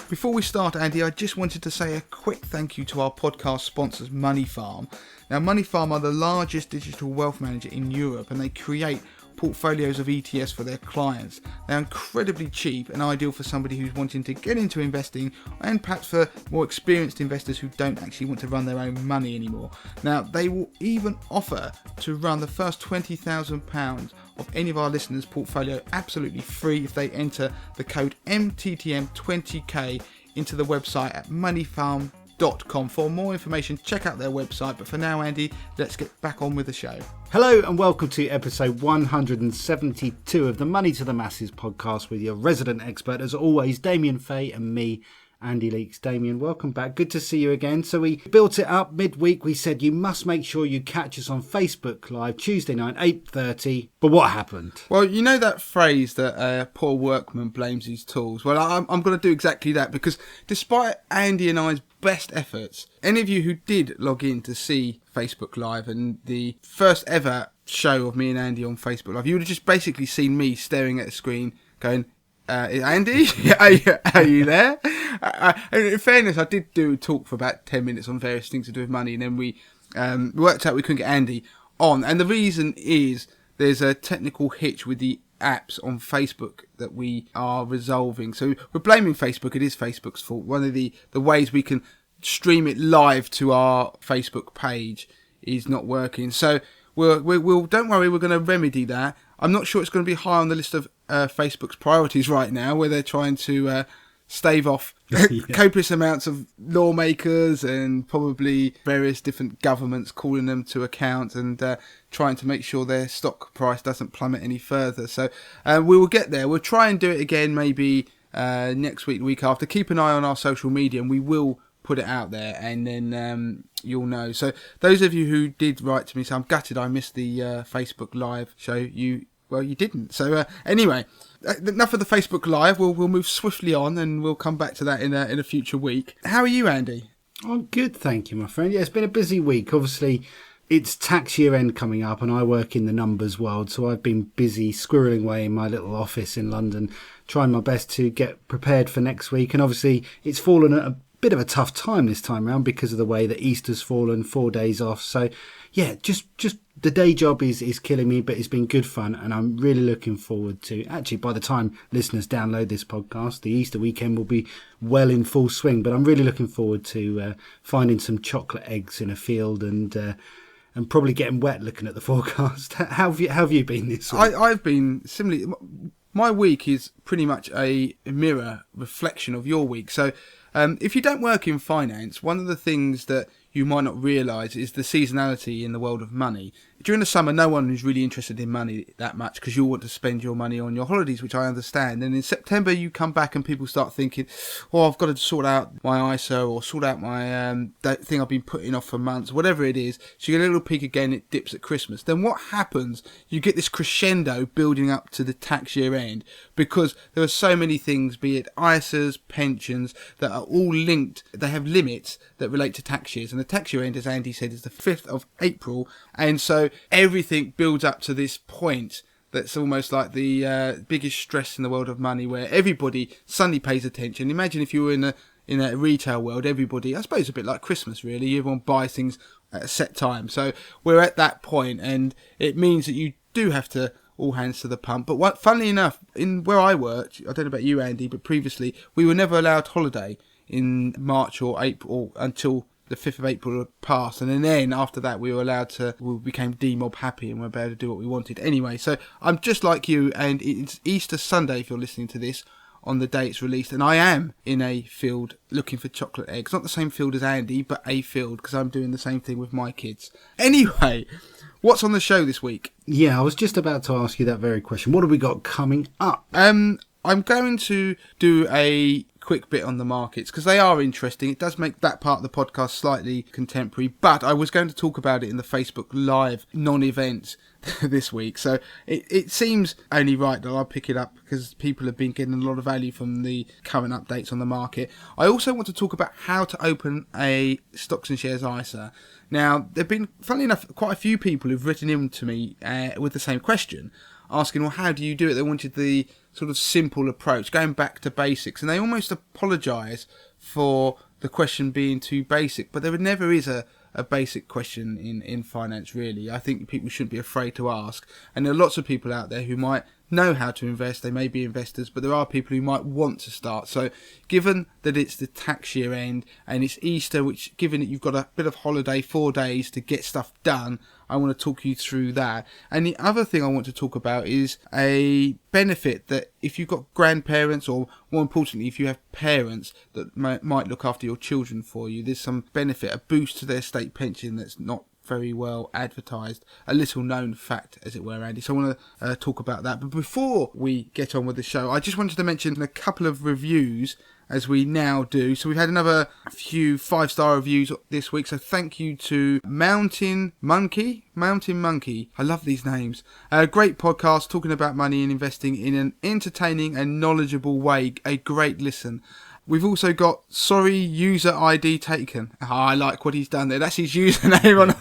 Before we start, Andy, I just wanted to say a quick thank you to our podcast sponsors, Money Farm. Now, Money Farm are the largest digital wealth manager in Europe, and they create portfolios of ETFs for their clients. They're incredibly cheap and ideal for somebody who's wanting to get into investing, and perhaps for more experienced investors who don't actually want to run their own money anymore. Now, they will even offer to run the first £20,000 of any of our listeners' portfolio absolutely free if they enter the code MTTM20K into the website at moneyfarm.com. For more information, check out their website. But for now, Andy, let's get back on with the show. Hello and welcome to episode 172 of the Money to the Masses podcast with your resident expert, as always, Damien Fay, and me, Andy Leaks. Damien, welcome back. Good to see you again. So we built it up midweek. We said you must make sure you catch us on Facebook Live Tuesday night, 8:30. But what happened? Well, you know that phrase that a poor workman blames his tools? Well, I'm going to do exactly that, because despite Andy and I's best efforts, any of you who did log in to see Facebook Live and the first ever show of me and Andy on Facebook Live, you would have just basically seen me staring at a screen going, Andy, are you there? And in fairness, I did do a talk for about 10 minutes on various things to do with money, and then we worked out we couldn't get Andy on. And the reason is there's a technical hitch with the apps on Facebook that we are resolving. So we're blaming Facebook. It is Facebook's fault. One of the ways we can stream it live to our Facebook page is not working. So we'll don't worry, we're going to remedy that. I'm not sure it's going to be high on the list of Facebook's priorities right now, where they're trying to stave off copious amounts of lawmakers and probably various different governments calling them to account and trying to make sure their stock price doesn't plummet any further. So we will get there. We'll try and do it again maybe next week, the week after. Keep an eye on our social media and we will put it out there, and then you'll know. So those of you who did write to me, so I'm gutted I missed the Facebook Live show. You didn't. So anyway, enough of the Facebook Live. We'll move swiftly on, and we'll come back to that in a future week. How are you, Andy? I'm good, thank you, my friend. Yeah, it's been a busy week. Obviously, it's tax year end coming up, and I work in the numbers world, so I've been busy squirreling away in my little office in London, trying my best to get prepared for next week. And obviously, it's fallen at a bit of a tough time this time around because of the way that Easter's fallen, 4 days off. So yeah, just the day job is killing me, but it's been good fun, and I'm really looking forward to, actually, by the time listeners download this podcast, the Easter weekend will be well in full swing. But I'm really looking forward to finding some chocolate eggs in a field and probably getting wet looking at the forecast. How have you been this week? I've been similarly. My week is pretty much a mirror reflection of your week. So if you don't work in finance, one of the things that you might not realise is the seasonality in the world of money. During the summer, no one is really interested in money that much because you want to spend your money on your holidays, which I understand. And in September, you come back and people start thinking, oh, I've got to sort out my ISA or sort out my that thing I've been putting off for months, whatever it is. So you get a little peak again, it dips at Christmas. Then what happens? You get this crescendo building up to the tax year end because there are so many things, be it ISAs, pensions, that are all linked. They have limits that relate to tax years. And the tax year end, as Andy said, is the 5th of April. And so everything builds up to this point that's almost like the biggest stress in the world of money, where everybody suddenly pays attention. Imagine if you were in a retail world, everybody, I suppose a bit like Christmas really, everyone buys things at a set time. So we're at that point, and it means that you do have to all hands to the pump. But funnily enough, in where I worked, I don't know about you, Andy, but previously we were never allowed holiday in March or April until the 5th of April had passed, and then after that we became demob happy and we were able to do what we wanted anyway. So I'm just like you, and it's Easter Sunday if you're listening to this on the day it's released, and I am in a field looking for chocolate eggs. Not the same field as Andy, but a field, because I'm doing the same thing with my kids. Anyway, what's on the show this week? Yeah, I was just about to ask you that very question. What have we got coming up? I'm going to do a quick bit on the markets because they are interesting. It does make that part of the podcast slightly contemporary, but I was going to talk about it in the Facebook Live non-event this week, so it seems only right that I'll pick it up because people have been getting a lot of value from the current updates on the market. I also want to talk about how to open a stocks and shares ISA. Now, there have been, funnily enough, quite a few people who've written in to me with the same question, asking, well, how do you do it? They wanted the sort of simple approach, going back to basics, and they almost apologise for the question being too basic, but there never is a basic question in finance, really. I think people shouldn't be afraid to ask, and there are lots of people out there who might know how to invest. They may be investors, but there are people who might want to start. So given that it's the tax year end and it's Easter, which given that you've got a bit of holiday, 4 days to get stuff done, I want to talk you through that. And the other thing I want to talk about is a benefit that if you've got grandparents, or more importantly, if you have parents that might look after your children for you, there's some benefit, a boost to their state pension that's not very well advertised, a little known fact, as it were, Andy. So I want to talk about that. But before we get on with the show, I just wanted to mention a couple of reviews, as we now do. So we've had another few 5-star reviews this week. So thank you to Mountain Monkey. I love these names. Great podcast talking about money and investing in an entertaining and knowledgeable way. A great listen. We've also got sorry user ID taken. Oh, I like what he's done there. That's his username on.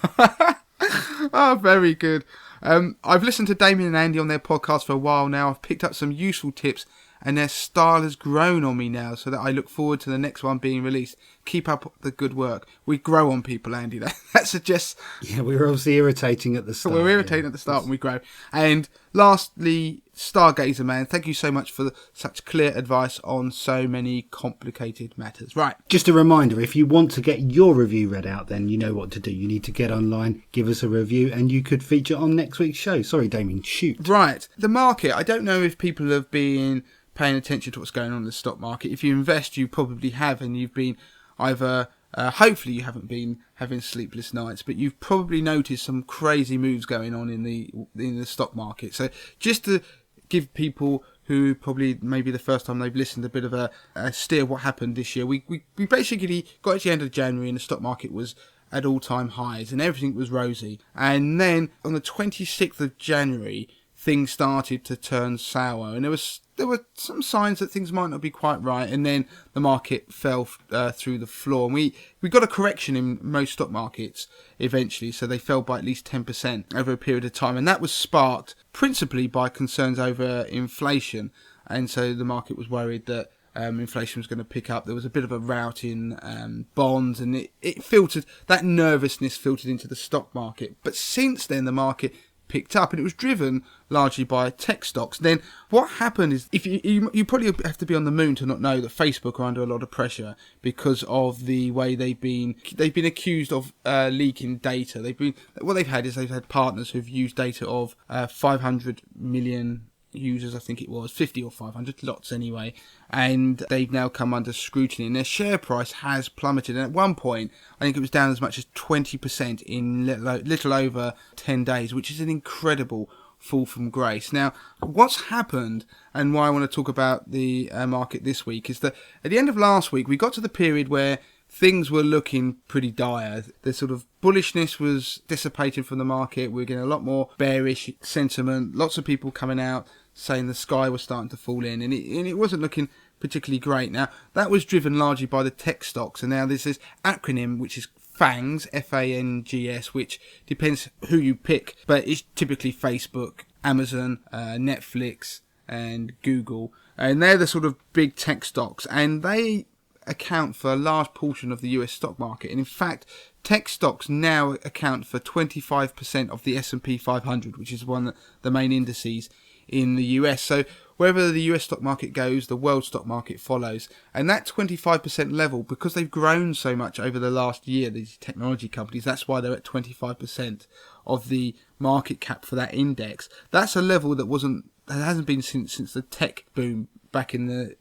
Oh, very good. I've listened to Damien and Andy on their podcast for a while now. I've picked up some useful tips, and their style has grown on me now, so that I look forward to the next one being released. Keep up the good work. We grow on people, Andy. That suggests... Yeah, we were obviously irritating at the start. We're irritating at the start and we grow. And lastly, Stargazer Man, thank you so much for such clear advice on so many complicated matters. Right. Just a reminder, if you want to get your review read out, then you know what to do. You need to get online, give us a review, and you could feature on next week's show. Sorry, Damien, shoot. Right. The market, I don't know if people have been paying attention to what's going on in the stock market. If you invest, you probably have, and you've been either... hopefully you haven't been having sleepless nights, but you've probably noticed some crazy moves going on in the stock market. So just to give people who probably maybe the first time they've listened a bit of a steer of what happened this year, we basically got to the end of January and the stock market was at all-time highs and everything was rosy. And then on the 26th of January, things started to turn sour, and there were some signs that things might not be quite right, and then the market fell through the floor. And we got a correction in most stock markets eventually, so they fell by at least 10% over a period of time, and that was sparked principally by concerns over inflation. And so the market was worried that inflation was going to pick up. There was a bit of a rout in bonds, and it filtered, that nervousness filtered into the stock market. But since then, the market picked up, and it was driven largely by tech stocks. Then what happened is, if you probably have to be on the moon to not know that Facebook are under a lot of pressure because of the way they've been accused of leaking data. They've had partners who've used data of 500 million users, I think it was 50 or 500, lots anyway, and they've now come under scrutiny, and their share price has plummeted, and at one point I think it was down as much as 20% in little over 10 days, which is an incredible fall from grace. Now, what's happened, and why I want to talk about the market this week, is that at the end of last week we got to the period where things were looking pretty dire. The sort of bullishness was dissipating from the market. We're getting a lot more bearish sentiment. Lots of people coming out saying the sky was starting to fall in, and it wasn't looking particularly great. Now, that was driven largely by the tech stocks, and now there's this acronym which is FANGS, F-A-N-G-S, which depends who you pick, but it's typically Facebook, Amazon, Netflix, and Google, and they're the sort of big tech stocks, and they account for a large portion of the US stock market. And in fact, tech stocks now account for 25% of the S&P 500, which is one of the main indices in the US. So wherever the US stock market goes, the world stock market follows. And that 25% level, because they've grown so much over the last year, these technology companies, that's why they're at 25% of the market cap for that index. That's a level that hasn't been since the tech boom back in the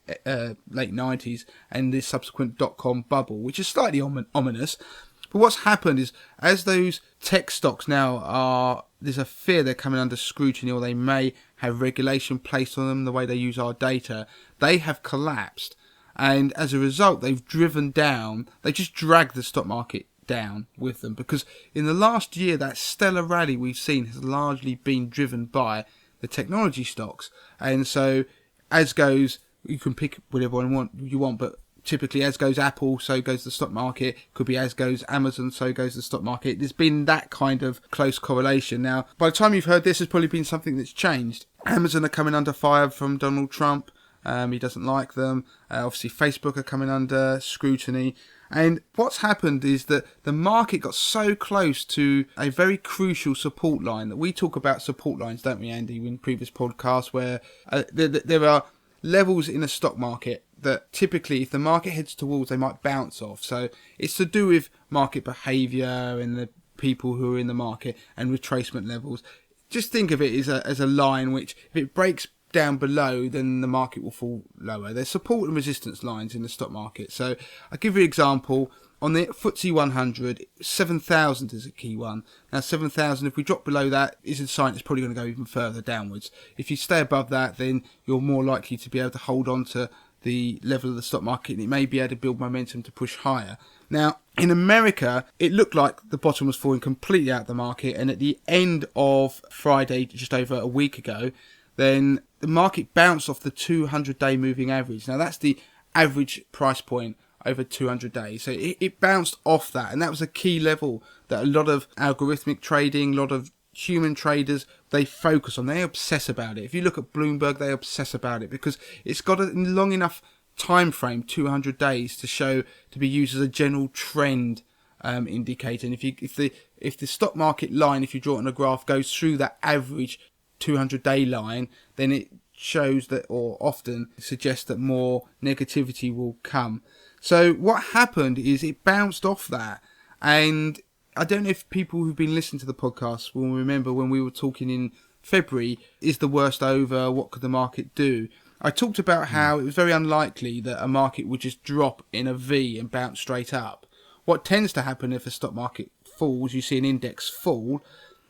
late 90s and the subsequent dot-com bubble, which is slightly ominous. But what's happened is, as those tech stocks now there's a fear they're coming under scrutiny, or they may have regulation placed on them, the way they use our data, they have collapsed. And as a result, they've just dragged the stock market down with them. Because in the last year, that stellar rally we've seen has largely been driven by the technology stocks. And so, as goes, you can pick whatever you want, but typically as goes Apple, so goes the stock market. Could be as goes Amazon, so goes the stock market. There's been that kind of close correlation. Now, by the time you've heard this, there's probably been something that's changed. Amazon are coming under fire from Donald Trump. He doesn't like them. Obviously, Facebook are coming under scrutiny. And what's happened is that the market got so close to a very crucial support line that we talk about support lines, don't we, Andy, in previous podcasts, where there are levels in a stock market that typically, if the market heads towards, they might bounce off. So it's to do with market behaviour and the people who are in the market and retracement levels. Just think of it as a line which, if it breaks down below, then the market will fall lower. There's support and resistance lines in the stock market. So I'll give you an example. On the FTSE 100, 7,000 is a key one. Now 7,000, if we drop below that, is a sign it's probably going to go even further downwards. If you stay above that, then you're more likely to be able to hold on to the level of the stock market, and it may be able to build momentum to push higher. Now, in America, it looked like the bottom was falling completely out of the market, and at the end of Friday, just over a week ago, then the market bounced off the 200-day moving average. Now, that's the average price point over 200 days. So it bounced off that, and that was a key level that a lot of algorithmic trading, a lot of human traders, they focus on. They obsess about it. If you look at Bloomberg, they obsess about it because it's got a long enough time frame, 200 days, to be used as a general trend indicator. And if the stock market line, if you draw it on a graph, goes through that average 200-day line, then it shows that, or often suggests that more negativity will come. So what happened is it bounced off that, and I don't know if people who've been listening to the podcast will remember when we were talking in February, is the worst over, what could the market do? I talked about how it was very unlikely that a market would just drop in a V and bounce straight up. What tends to happen if a stock market falls, you see an index fall,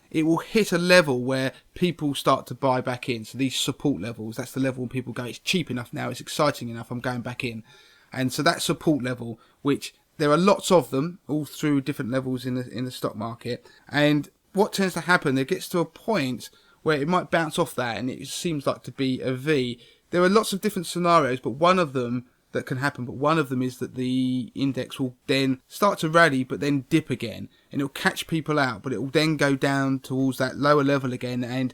it will hit a level where people start to buy back in. So these support levels, that's the level when people go, it's cheap enough now, it's exciting enough, I'm going back in. And so that support level, which there are lots of them all through different levels in the stock market. And what tends to happen, it gets to a point where it might bounce off that and it seems like to be a V. There are lots of different scenarios, but one of them that can happen, but one of them is that the index will then start to rally but then dip again, and it'll catch people out, but it will then go down towards that lower level again and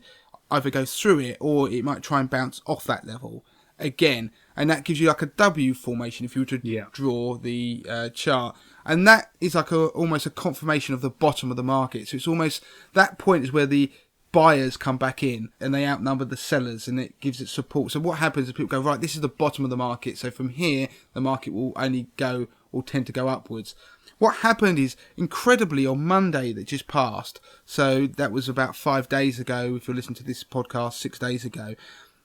either go through it, or it might try and bounce off that level again, and that gives you like a W formation if you were to draw the chart, and that is like almost a confirmation of the bottom of the market. So it's almost, that point is where the buyers come back in and they outnumber the sellers, and it gives it support. So what happens is people go, right, this is the bottom of the market, so from here the market will only go, or tend to go upwards. What happened is, incredibly, on Monday that just passed, so that was about 5 days ago, if you're listening to this podcast, 6 days ago,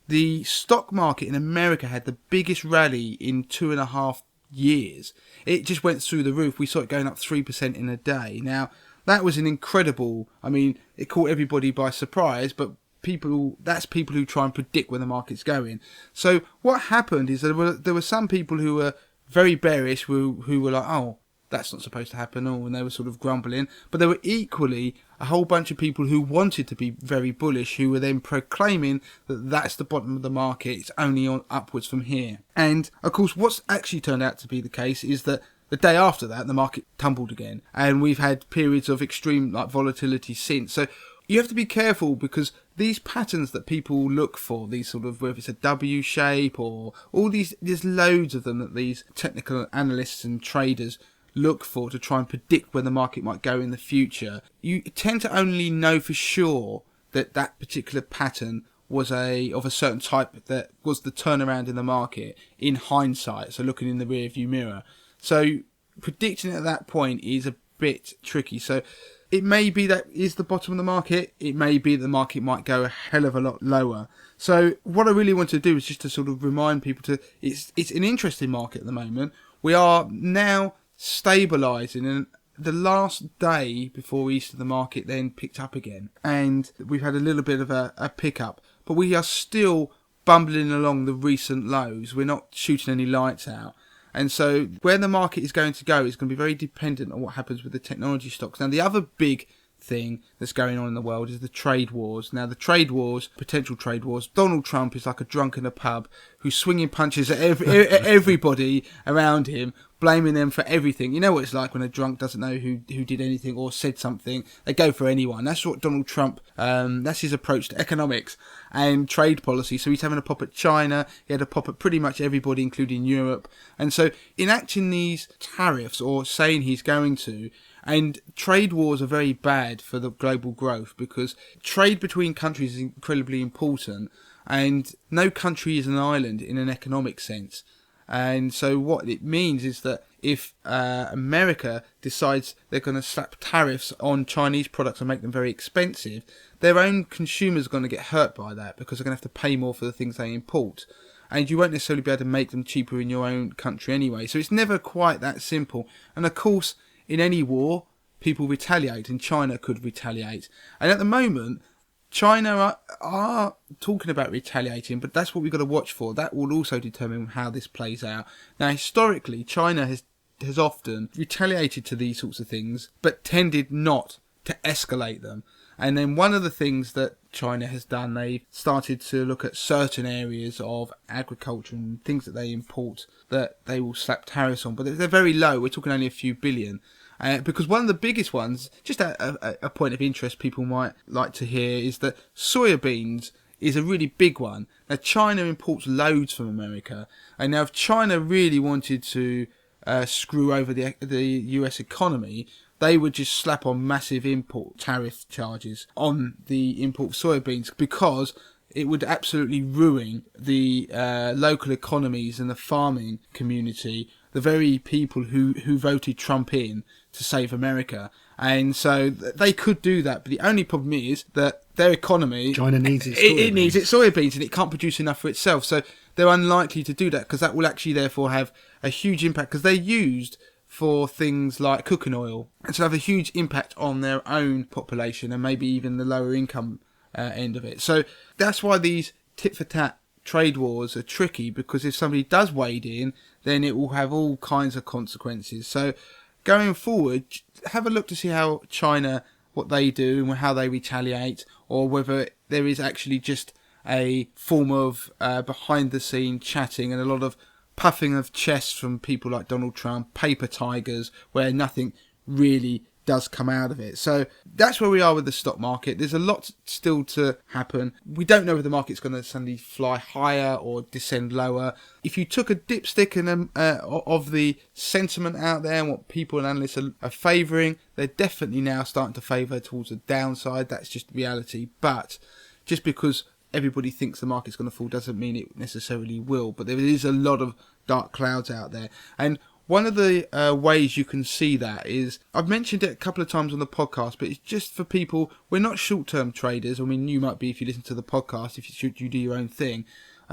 the stock market in America had the biggest rally in 2.5 years. It just went through the roof. We saw it going up 3% in a day. Now, that was an incredible, I mean, it caught everybody by surprise, but that's people who try and predict where the market's going. So what happened is there were some people who were very bearish, who were like, oh, that's not supposed to happen, and they were sort of grumbling. But there were equally a whole bunch of people who wanted to be very bullish, who were then proclaiming that that's the bottom of the market, it's only on upwards from here. And of course, what's actually turned out to be the case is that the day after that, the market tumbled again, and we've had periods of extreme volatility since. So you have to be careful, because these patterns that people look for, these sort of, whether it's a W shape or all these, there's loads of them that these technical analysts and traders look for to try and predict where the market might go in the future. You tend to only know for sure that that particular pattern was of a certain type that was the turnaround in the market in hindsight, so looking in the rear view mirror. So predicting at that point is a bit tricky. So it may be that is the bottom of the market. It may be the market might go a hell of a lot lower. So what I really want to do is just to sort of remind people it's an interesting market at the moment. We are now stabilising, and the last day before Easter the market then picked up again, and we've had a little bit of a pickup, but we are still bumbling along the recent lows. We're not shooting any lights out. And so where the market is going to go is going to be very dependent on what happens with the technology stocks. Now, the other big thing that's going on in the world is the trade wars. Now, the trade wars, potential trade wars, Donald Trump is like a drunk in a pub who's swinging punches at everybody around him, blaming them for everything. You know what it's like when a drunk doesn't know who did anything or said something. They go for anyone. That's what Donald Trump, that's his approach to economics and trade policy. So he's having a pop at China. He had a pop at pretty much everybody, including Europe. And so enacting these tariffs, or saying he's going to, and trade wars are very bad for the global growth, because trade between countries is incredibly important, and no country is an island in an economic sense. And so what it means is that if America decides they're going to slap tariffs on Chinese products and make them very expensive, their own consumers are going to get hurt by that, because they're going to have to pay more for the things they import. And you won't necessarily be able to make them cheaper in your own country anyway. So it's never quite that simple. And of course, in any war, people retaliate, and China could retaliate. And at the moment, China are talking about retaliating, but that's what we've got to watch for. That will also determine how this plays out. Now, historically, China has often retaliated to these sorts of things, but tended not to escalate them. And then one of the things that China has done, they've started to look at certain areas of agriculture and things that they import that they will slap tariffs on, but they're very low. We're talking only a few billion. Because one of the biggest ones, just a point of interest people might like to hear, is that soya beans is a really big one. Now, China imports loads from America, and now if China really wanted to screw over the US economy, they would just slap on massive import tariff charges on the import of soybeans, because it would absolutely ruin the local economies and the farming community, the very people who voted Trump in to save America. And so they could do that, but the only problem is that their economy, China needs it needs its soybeans, and it can't produce enough for itself. So they're unlikely to do that, because that will actually therefore have a huge impact, because they're used for things like cooking oil, and so have a huge impact on their own population and maybe even the lower income end of it. So that's why these tit-for-tat trade wars are tricky, because if somebody does wade in, then it will have all kinds of consequences. So going forward, have a look to see how China, what they do and how they retaliate, or whether there is actually just a form of behind the scene chatting and a lot of puffing of chests from people like Donald Trump, paper tigers, where nothing really does come out of it. So that's where we are with the stock market. There's a lot still to happen. We don't know if the market's going to suddenly fly higher or descend lower. If you took a dipstick of the sentiment out there and what people and analysts are favouring, they're definitely now starting to favour towards the downside. That's just reality. But just because everybody thinks the market's going to fall doesn't mean it necessarily will. But there is a lot of dark clouds out there. And one of the ways you can see that is, I've mentioned it a couple of times on the podcast, but it's just for people, we're not short-term traders. I mean, you might be if you listen to the podcast, if you do your own thing.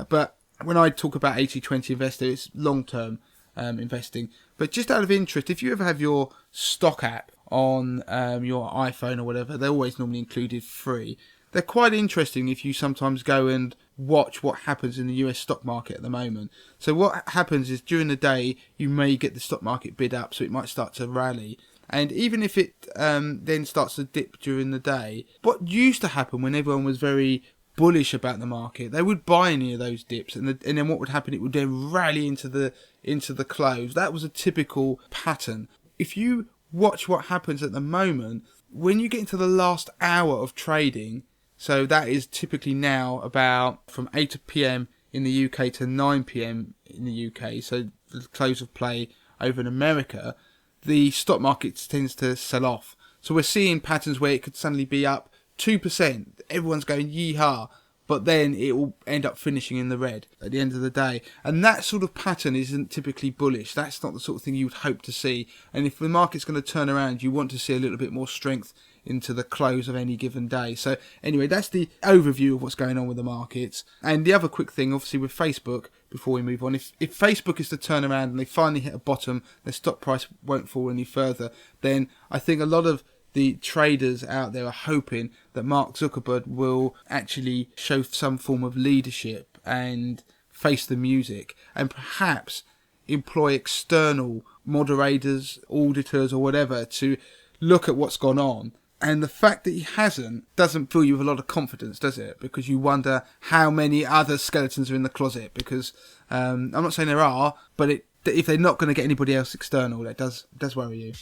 But when I talk about 80-20 investor, it's long-term investing. But just out of interest, if you ever have your stock app on your iPhone or whatever, they're always normally included free. They're quite interesting if you sometimes go and watch what happens in the US stock market at the moment. So what happens is during the day, you may get the stock market bid up, so it might start to rally. And even if it then starts to dip during the day, what used to happen when everyone was very bullish about the market, they would buy any of those dips, and then what would happen, it would then rally into the close. That was a typical pattern. If you watch what happens at the moment, when you get into the last hour of trading, so that is typically now about from 8 p.m. in the UK to 9 p.m. in the UK, so the close of play over in America, the stock market tends to sell off. So we're seeing patterns where it could suddenly be up 2%. Everyone's going yee-haw, but then it will end up finishing in the red at the end of the day. And that sort of pattern isn't typically bullish. That's not the sort of thing you would hope to see. And if the market's going to turn around, you want to see a little bit more strength into the close of any given day. So anyway, that's the overview of what's going on with the markets. And the other quick thing, obviously with Facebook, before we move on, if Facebook is to turn around and they finally hit a bottom, their stock price won't fall any further, then I think a lot of the traders out there are hoping that Mark Zuckerberg will actually show some form of leadership and face the music, and perhaps employ external moderators, auditors or whatever to look at what's gone on And the fact that he hasn't doesn't fill you with a lot of confidence, does it? Because you wonder how many other skeletons are in the closet. Because I'm not saying there are, but if they're not going to get anybody else external, that does worry you.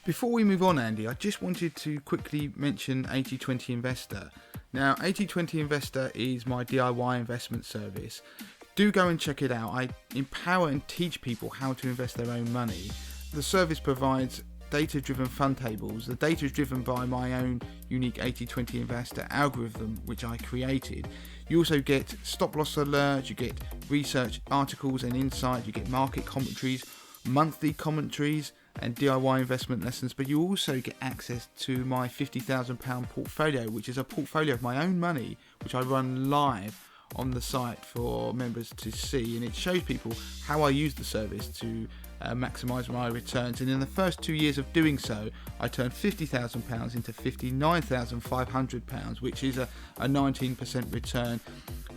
Before we move on, Andy, I just wanted to quickly mention 80/20 Investor. Now, 80/20 Investor is my DIY investment service. Do go and check it out. I empower and teach people how to invest their own money. The service provides data-driven fund tables. The data is driven by my own unique 80/20 Investor algorithm, which I created. You also get stop-loss alerts, you get research articles and insight, you get market commentaries, monthly commentaries, and DIY investment lessons, but you also get access to my £50,000 portfolio, which is a portfolio of my own money, which I run live on the site for members to see, and it shows people how I use the service to maximise my returns. And in the first 2 years of doing so, I turned £50,000 into £59,500, which is a 19% return,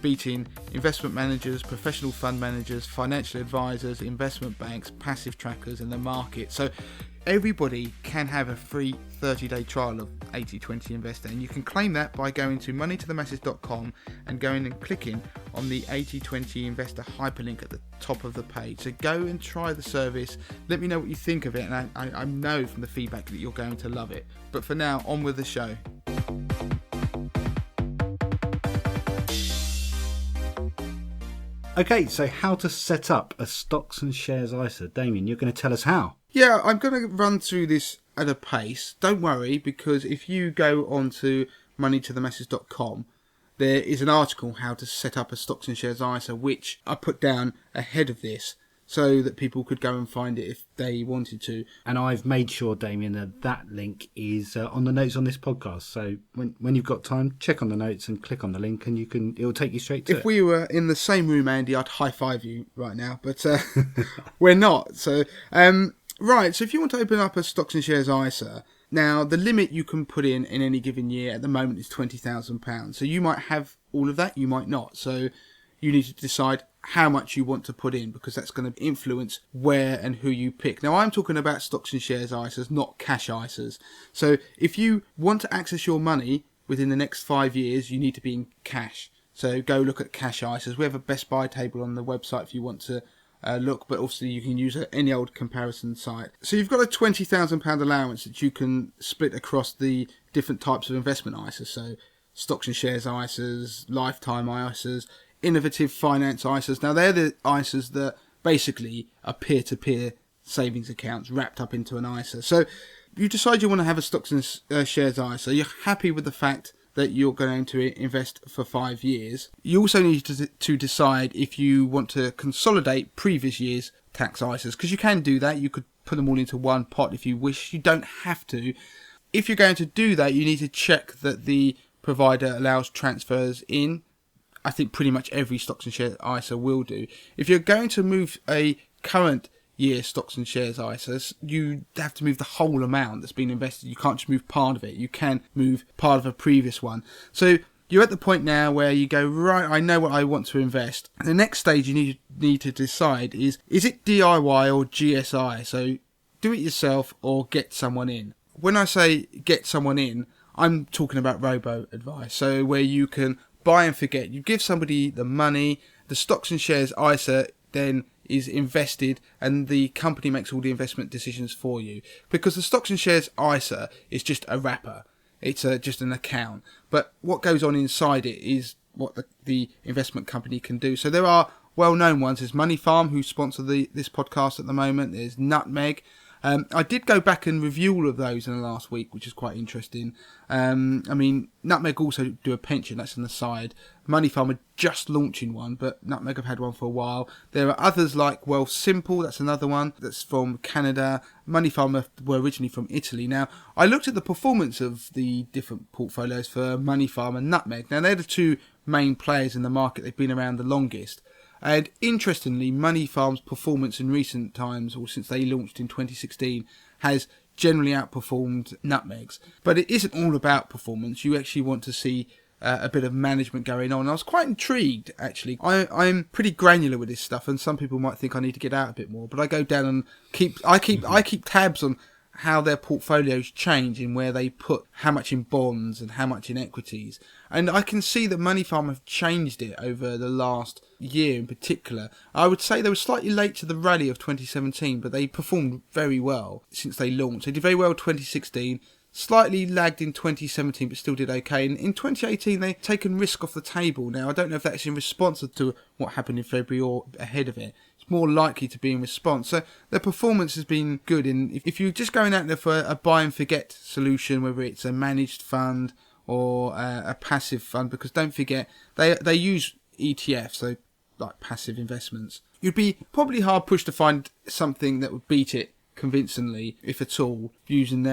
beating investment managers, professional fund managers, financial advisors, investment banks, passive trackers in the market. So everybody can have a free 30-day trial of 80/20 Investor, and you can claim that by going to moneytothemasses.com and going and clicking on the 80/20 Investor hyperlink at the top of the page. So go and try the service. Let me know what you think of it, and I know from the feedback that you're going to love it. But for now, on with the show. Okay, so how to set up a stocks and shares ISA. Damien, you're going to tell us how. Yeah, I'm going to run through this at a pace. Don't worry, because if you go on to moneytothemasses.com, there is an article how to set up a stocks and shares ISA, which I put down ahead of this so that people could go and find it if they wanted to. And I've made sure, Damien, that link is on the notes on this podcast. So when you've got time, check on the notes and click on the link, and it'll take you straight to it. If we were in the same room, Andy, I'd high five you right now, but we're not. So right, so if you want to open up a stocks and shares ISA, now the limit you can put in any given year at the moment is £20,000. So you might have all of that, you might not. So you need to decide how much you want to put in, because that's going to influence where and who you pick. Now, I'm talking about stocks and shares ISAs, not cash ISAs. So if you want to access your money within the next 5 years, you need to be in cash. So go look at cash ISAs. We have a best buy table on the website if you want to look, but also you can use any old comparison site. So you've got a £20,000 allowance that you can split across the different types of investment ISAs. So stocks and shares ISAs, lifetime ISAs, innovative finance ISAs. Now they're the ISAs that basically are peer-to-peer savings accounts wrapped up into an ISA. So you decide you want to have a stocks and shares ISA. You're happy with the fact that you're going to invest for 5 years. You also need to decide if you want to consolidate previous year's tax ISAs, because you can do that. You could put them all into one pot if you wish. You don't have to. If you're going to do that, you need to check that the provider allows transfers in. I think pretty much every stocks and shares ISA will do. If you're going to move a current year stocks and shares ISAs, you have to move the whole amount that's been invested. You can't just move part of it. You can move part of a previous one. So you're at the point now where you go, right, I know what I want to invest. The next stage you need to decide is it DIY or GSI? So do it yourself or get someone in. When I say get someone in, I'm talking about robo-advice. So where you can buy and forget. You give somebody the money, the stocks and shares ISA then is invested, and the company makes all the investment decisions for you. Because the stocks and shares ISA is just a wrapper. It's just an account. But what goes on inside it is what the investment company can do. So there are well-known ones. There's Money Farm, who sponsor this podcast at the moment. There's Nutmeg. I did go back and review all of those in the last week, which is quite interesting. Nutmeg also do a pension, that's on the side. Money Farm are just launching one, but Nutmeg have had one for a while. There are others like Simple, that's another one, that's from Canada. Money Farm were originally from Italy. Now, I looked at the performance of the different portfolios for Money Farm and Nutmeg. Now, they're the two main players in the market. They've been around the longest. And interestingly, Money Farm's performance in recent times, or since they launched in 2016, has generally outperformed Nutmeg's. But it isn't all about performance. You actually want to see a bit of management going on. I was quite intrigued, actually. I'm pretty granular with this stuff, and some people might think I need to get out a bit more. But I go down and keep tabs on how their portfolios change in where they put how much in bonds and how much in equities. And I can see that Money Farm have changed it over the last year in particular. I would say they were slightly late to the rally of 2017, but they performed very well since they launched. They did very well in 2016, slightly lagged in 2017, but still did okay. And in 2018, they've taken risk off the table. Now, I don't know if that's in response to what happened in February or ahead of it. It's more likely to be in response. So their performance has been good. And if you're just going out there for a buy and forget solution, whether it's a managed fund or a passive fund, because don't forget, they use ETFs, so like passive investments, you'd be probably hard pushed to find something that would beat it convincingly, if at all, given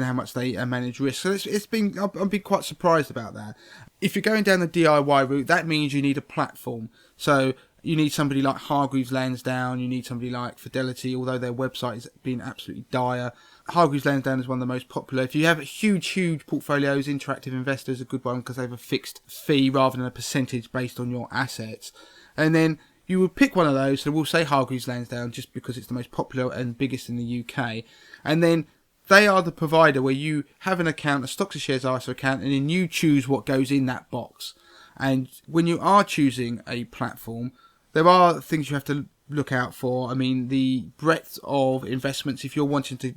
how much they manage risk. So I've been quite surprised about that. If you're going down the DIY route, that means you need a platform. So you need somebody like Hargreaves Lansdown, you need somebody like Fidelity, although their website has been absolutely dire. Hargreaves Lansdown is one of the most popular. If you have huge portfolios, Interactive Investor is a good one because they have a fixed fee rather than a percentage based on your assets. And then you would pick one of those, so we'll say Hargreaves Lansdown just because it's the most popular and biggest in the UK. And then they are the provider where you have an account, a stocks and shares ISA account, and then you choose what goes in that box. And when you are choosing a platform, there are things you have to look out for. I mean, the breadth of investments, if you're wanting to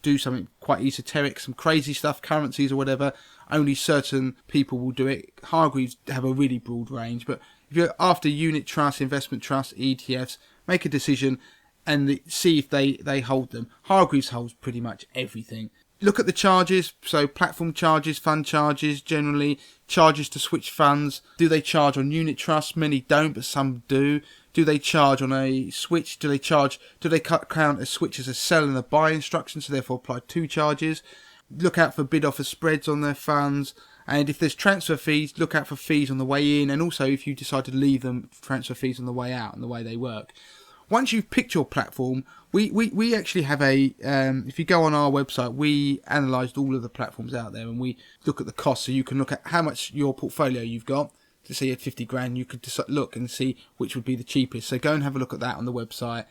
do something quite esoteric, some crazy stuff, currencies or whatever, only certain people will do it. Hargreaves have a really broad range, but if you're after unit trusts, investment trusts, ETFs, make a decision and see if they hold them. Hargreaves holds pretty much everything. Look at the charges, so platform charges, fund charges, generally charges to switch funds. Do they charge on unit trusts? Many don't, but some do. Do they charge on a switch? Do they count a switch as a sell and a buy instruction, so therefore apply two charges? Look out for bid-offer spreads on their funds. And if there's transfer fees, look out for fees on the way in, and also if you decide to leave them, transfer fees on the way out and the way they work. Once you've picked your platform, we actually have if you go on our website, we analysed all of the platforms out there and we look at the cost, so you can look at how much your portfolio you've got. To say you had 50 grand, you could just look and see which would be the cheapest. So go and have a look at that on the website.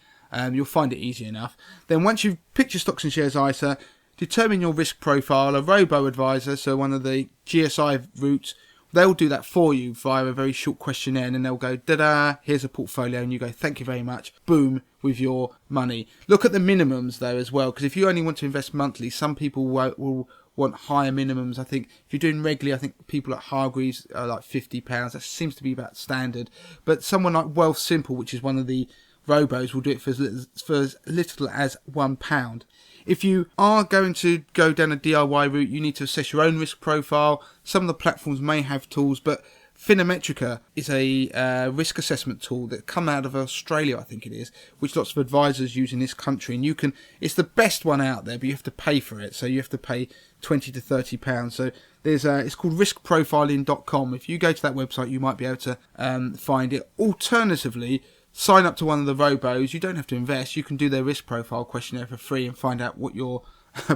You'll find it easy enough. Then once you've picked your stocks and shares ISA, determine your risk profile. A robo-advisor, so one of the GSI routes, they'll do that for you via a very short questionnaire, and then they'll go, da-da, here's a portfolio, and you go, thank you very much, boom, with your money. Look at the minimums, though, as well, because if you only want to invest monthly, some people will want higher minimums. I think if you're doing regularly, I think people at Hargreaves are like £50. That seems to be about standard. But someone like Wealth Simple, which is one of the robos, will do it for as little as £1. If you are going to go down a DIY route, you need to assess your own risk profile. Some of the platforms may have tools, but Finametrica is a risk assessment tool that come out of Australia, I think it is, which lots of advisors use in this country. And it's the best one out there, but you have to pay for it. So you have to pay £20 to £30. So it's called riskprofiling.com. If you go to that website, you might be able to find it. Alternatively, sign up to one of the robos. You don't have to invest. You can do their risk profile questionnaire for free and find out what your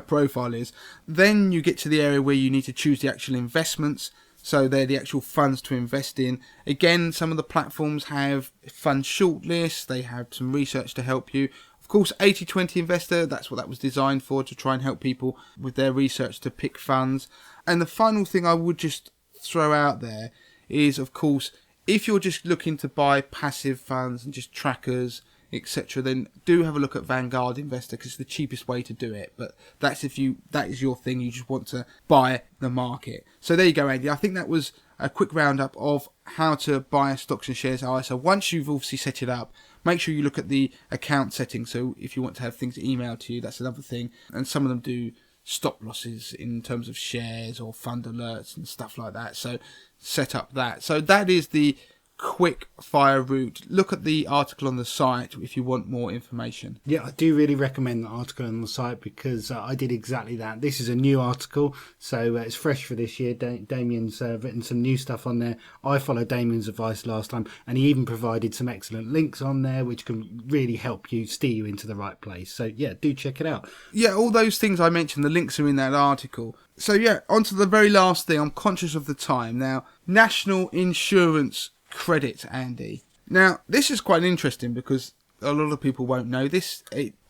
profile is. Then you get to the area where you need to choose the actual investments. So they're the actual funds to invest in. Again, some of the platforms have fund shortlists. They have some research to help you. Of course, 80/20 Investor, that's what that was designed for, to try and help people with their research to pick funds. And the final thing I would just throw out there is, of course, if you're just looking to buy passive funds and just trackers, etc., then do have a look at Vanguard Investor, because it's the cheapest way to do it. But that is your thing, you just want to buy the market. So there you go, Andy. I think that was a quick roundup of how to buy a stocks and shares ISA. Once you've obviously set it up, make sure you look at the account settings. So if you want to have things emailed to you, that's another thing. And some of them do stop losses in terms of shares or fund alerts and stuff like that. So set up that. So that is the quick fire route. Look at the article on the site if you want more information. Yeah, I do really recommend the article on the site, because I did exactly that. This is a new article, so it's fresh for this year. Damien's written some new stuff on there. I followed Damien's advice last time, and he even provided some excellent links on there which can really help you steer you into the right place. So yeah, do check it out. Yeah, all those things I mentioned, the links are in that article. So yeah, on to the very last thing. I'm conscious of the time now. National Insurance Credit, Andy. Now, this is quite interesting because a lot of people won't know this.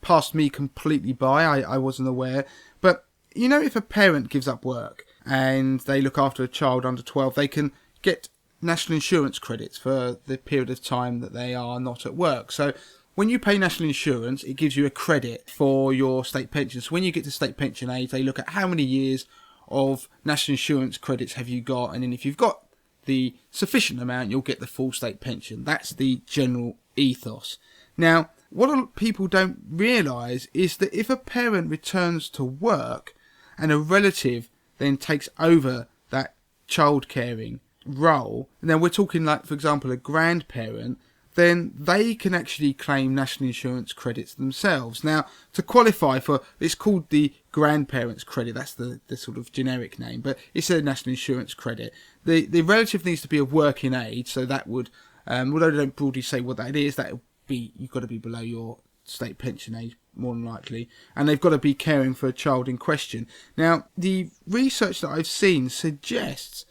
passed me completely by. I wasn't aware. But, you know, if a parent gives up work and they look after a child under 12, they can get national insurance credits for the period of time that they are not at work. So when you pay national insurance, it gives you a credit for your state pension. So when you get to state pension age, they look at how many years of national insurance credits have you got, and then if you've got the sufficient amount, you'll get the full state pension. That's the general ethos. Now, what a lot of people don't realise is that if a parent returns to work and a relative then takes over that child caring role, now we're talking like, for example, a grandparent, then they can actually claim national insurance credits themselves. Now, to qualify for, it's called the grandparents credit, that's the sort of generic name, but it's a national insurance credit. The relative needs to be of working age, so that would, although they don't broadly say what that is, that would be, you've got to be below your state pension age, more than likely, and they've got to be caring for a child in question. Now, the research that I've seen suggests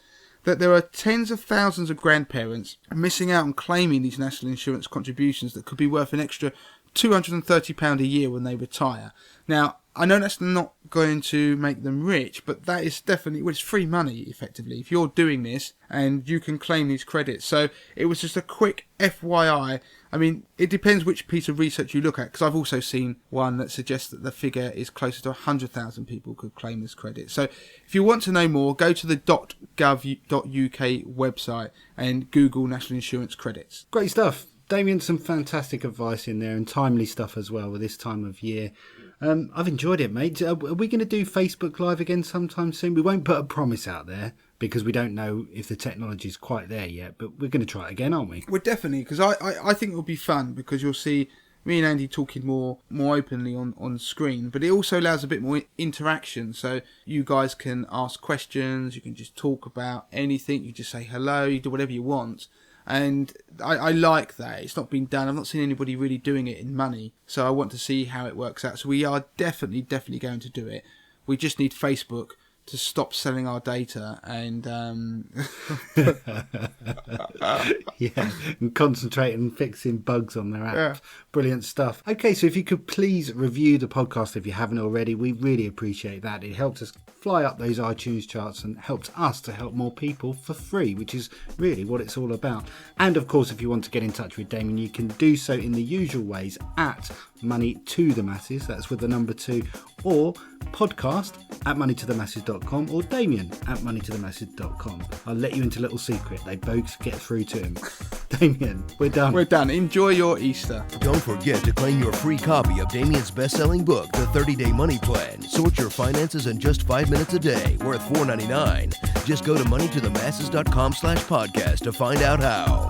that there are tens of thousands of grandparents missing out on claiming these national insurance contributions that could be worth an extra £230 a year when they retire. Now, I know that's not going to make them rich, but that is definitely, well, it's free money, effectively, if you're doing this and you can claim these credits. So it was just a quick FYI. I mean, it depends which piece of research you look at, because I've also seen one that suggests that the figure is closer to 100,000 people could claim this credit. So if you want to know more, go to the .gov.uk website and Google national insurance credits. Great stuff. Damien, some fantastic advice in there and timely stuff as well with this time of year. I've enjoyed it, mate. Are we going to do Facebook Live again sometime soon? We won't put a promise out there because we don't know if the technology is quite there yet, but we're going to try it again, aren't we? Well, definitely, because I think it'll be fun, because you'll see me and Andy talking more openly on screen, but it also allows a bit more interaction, so you guys can ask questions, you can just talk about anything, you just say hello, you do whatever you want. And I like that. It's not been done. I've not seen anybody really doing it in money. So I want to see how it works out. So we are definitely going to do it. We just need Facebook to stop selling our data and yeah, and concentrate on fixing bugs on their app. Yeah. Brilliant stuff. Okay, so if you could please review the podcast if you haven't already, we really appreciate that. It helps us fly up those iTunes charts and helps us to help more people for free, which is really what it's all about. And of course, if you want to get in touch with Damien, you can do so in the usual ways at Money to the Masses, that's with the number 2, or podcast at moneytothemasses.com, or Damien at moneytothemasses.com. I'll let you into a little secret. They both get through to him. Damien, we're done. We're done. Enjoy your Easter. Don't forget to claim your free copy of Damien's best-selling book, The 30-Day Money Plan. Sort your finances in just 5 minutes a day, worth $4.99. Just go to moneytothemasses.com/podcast to find out how.